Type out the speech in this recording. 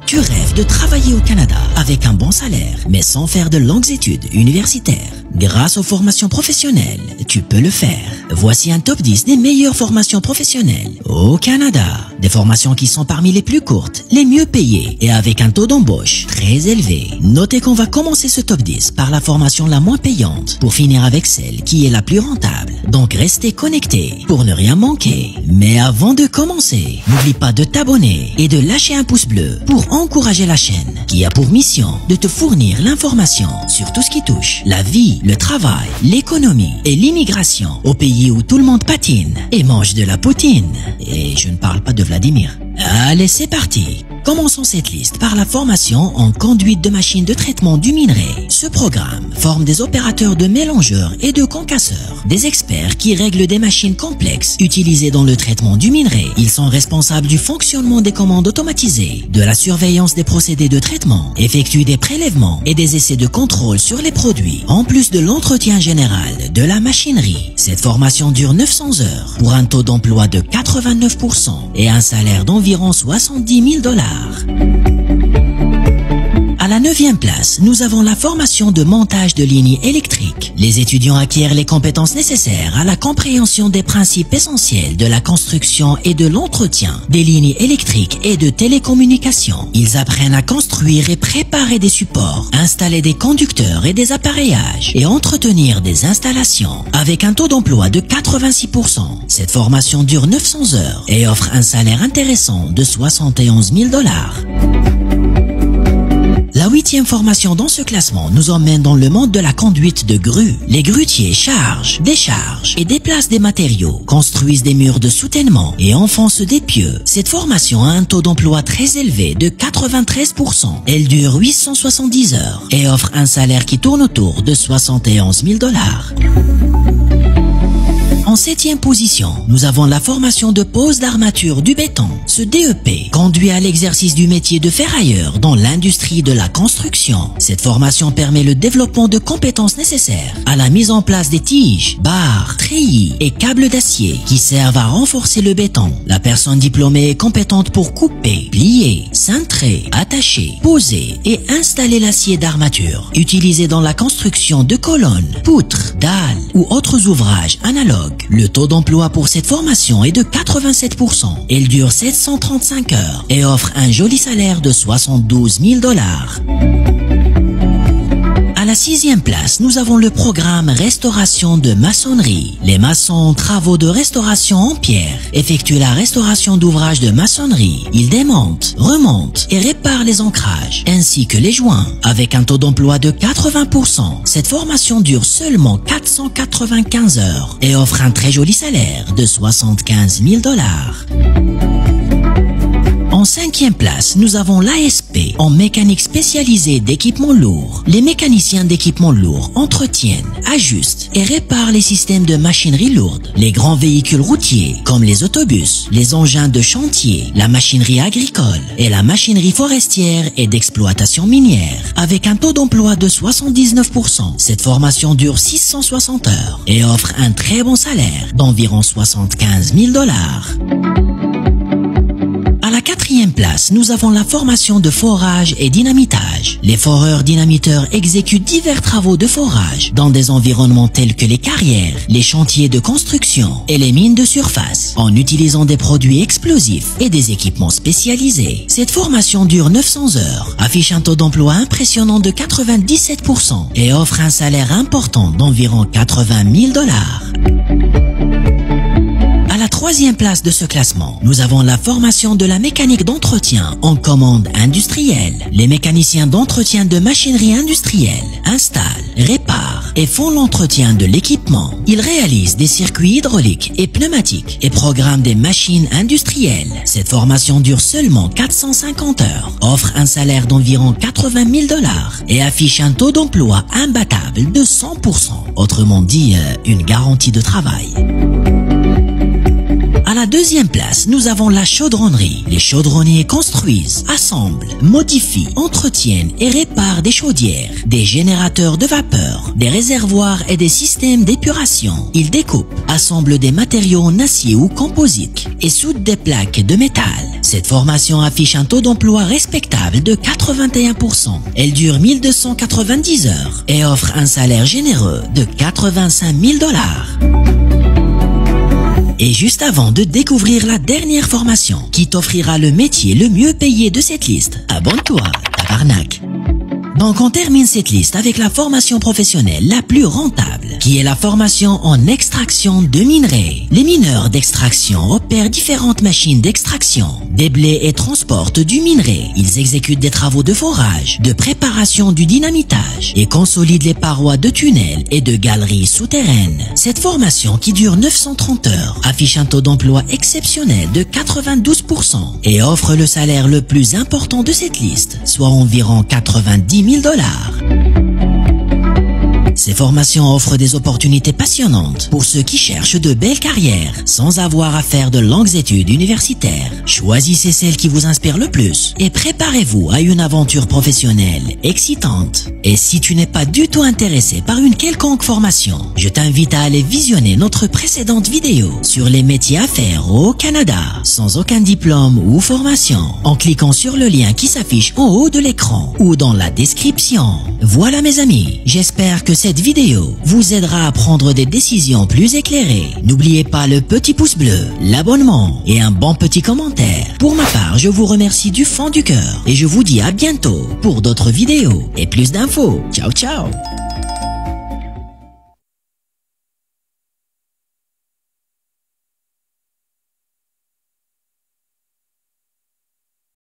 Tu rêves de travailler au Canada avec un bon salaire, mais sans faire de longues études universitaires. Grâce aux formations professionnelles, tu peux le faire. Voici un top 10 des meilleures formations professionnelles au Canada. Des formations qui sont parmi les plus courtes, les mieux payées et avec un taux d'embauche très élevé. Notez qu'on va commencer ce top 10 par la formation la moins payante pour finir avec celle qui est la plus rentable. Donc restez connectés pour ne rien manquer. Mais avant de commencer, n'oublie pas de t'abonner et de lâcher un pouce bleu pour encourager la chaîne qui a pour mission de te fournir l'information sur tout ce qui touche la vie, le travail, l'économie et l'immigration au pays où tout le monde patine et mange de la poutine. Et je ne parle pas de Vladimir. Allez, c'est parti. Commençons cette liste par la formation en conduite de machines de traitement du minerai. Ce programme forme des opérateurs de mélangeurs et de concasseurs, des experts qui règlent des machines complexes utilisées dans le traitement du minerai. Ils sont responsables du fonctionnement des commandes automatisées, de la surveillance des procédés de traitement, effectuent des prélèvements et des essais de contrôle sur les produits, en plus de l'entretien général de la machinerie. Cette formation dure 900 heures pour un taux d'emploi de 89% et un salaire d'environ 70 000 $. À la 9e place, nous avons la formation de montage de lignes électriques. Les étudiants acquièrent les compétences nécessaires à la compréhension des principes essentiels de la construction et de l'entretien des lignes électriques et de télécommunications. Ils apprennent à construire et préparer des supports, installer des conducteurs et des appareillages et entretenir des installations. Avec un taux d'emploi de 86%, cette formation dure 900 heures et offre un salaire intéressant de 71 000 $. La 8e formation dans ce classement nous emmène dans le monde de la conduite de grues. Les grutiers chargent, déchargent et déplacent des matériaux, construisent des murs de soutènement et enfoncent des pieux. Cette formation a un taux d'emploi très élevé de 93%. Elle dure 870 heures et offre un salaire qui tourne autour de 71 000 $. En 7e position, nous avons la formation de pose d'armature du béton. Ce DEP conduit à l'exercice du métier de ferrailleur dans l'industrie de la construction. Cette formation permet le développement de compétences nécessaires à la mise en place des tiges, barres, treillis et câbles d'acier qui servent à renforcer le béton. La personne diplômée est compétente pour couper, plier, cintrer, attacher, poser et installer l'acier d'armature utilisé dans la construction de colonnes, poutres, dalles ou autres ouvrages analogues. Le taux d'emploi pour cette formation est de 87%. Elle dure 735 heures et offre un joli salaire de 72 000 $. À la 6e place, nous avons le programme restauration de maçonnerie. Les maçons en travaux de restauration en pierre effectuent la restauration d'ouvrages de maçonnerie. Ils démontent, remontent et réparent les ancrages ainsi que les joints. Avec un taux d'emploi de 80%, cette formation dure seulement 495 heures et offre un très joli salaire de 75 000 $. En 5e place, nous avons l'ASP en mécanique spécialisée d'équipements lourds. Les mécaniciens d'équipements lourds entretiennent, ajustent et réparent les systèmes de machinerie lourde, les grands véhicules routiers comme les autobus, les engins de chantier, la machinerie agricole et la machinerie forestière et d'exploitation minière. Avec un taux d'emploi de 79%, cette formation dure 660 heures et offre un très bon salaire d'environ 75 000 $. À la 4e place, nous avons la formation de forage et dynamitage. Les foreurs dynamiteurs exécutent divers travaux de forage dans des environnements tels que les carrières, les chantiers de construction et les mines de surface en utilisant des produits explosifs et des équipements spécialisés. Cette formation dure 900 heures, affiche un taux d'emploi impressionnant de 97% et offre un salaire important d'environ 80 000 $. À la 3e place de ce classement, nous avons la formation de la mécanique d'entretien en commande industrielle. Les mécaniciens d'entretien de machinerie industrielle installent, réparent et font l'entretien de l'équipement. Ils réalisent des circuits hydrauliques et pneumatiques et programment des machines industrielles. Cette formation dure seulement 450 heures, offre un salaire d'environ 80 000 $ et affiche un taux d'emploi imbattable de 100%. Autrement dit, une garantie de travail. À la deuxième place, nous avons la chaudronnerie. Les chaudronniers construisent, assemblent, modifient, entretiennent et réparent des chaudières, des générateurs de vapeur, des réservoirs et des systèmes d'épuration. Ils découpent, assemblent des matériaux en acier ou composite et soudent des plaques de métal. Cette formation affiche un taux d'emploi respectable de 81%. Elle dure 1290 heures et offre un salaire généreux de 85 000 $. Et juste avant de découvrir la dernière formation qui t'offrira le métier le mieux payé de cette liste, abonne-toi, tabarnak. Donc on termine cette liste avec la formation professionnelle la plus rentable, qui est la formation en extraction de minerais. Les mineurs d'extraction opèrent différentes machines d'extraction, déblient et transportent du minerai. Ils exécutent des travaux de forage, de préparation du dynamitage et consolident les parois de tunnels et de galeries souterraines. Cette formation, qui dure 930 heures, affiche un taux d'emploi exceptionnel de 92% et offre le salaire le plus important de cette liste, soit environ 90 000 $. Ces formations offrent des opportunités passionnantes pour ceux qui cherchent de belles carrières sans avoir à faire de longues études universitaires. Choisissez celle qui vous inspire le plus et préparez-vous à une aventure professionnelle excitante. Et si tu n'es pas du tout intéressé par une quelconque formation, je t'invite à aller visionner notre précédente vidéo sur les métiers à faire au Canada sans aucun diplôme ou formation en cliquant sur le lien qui s'affiche en haut de l'écran ou dans la description. Voilà mes amis, j'espère que cette vidéo vous aidera à prendre des décisions plus éclairées. N'oubliez pas le petit pouce bleu, l'abonnement et un bon petit commentaire. Pour ma part, je vous remercie du fond du cœur et je vous dis à bientôt pour d'autres vidéos et plus d'infos. Ciao ciao.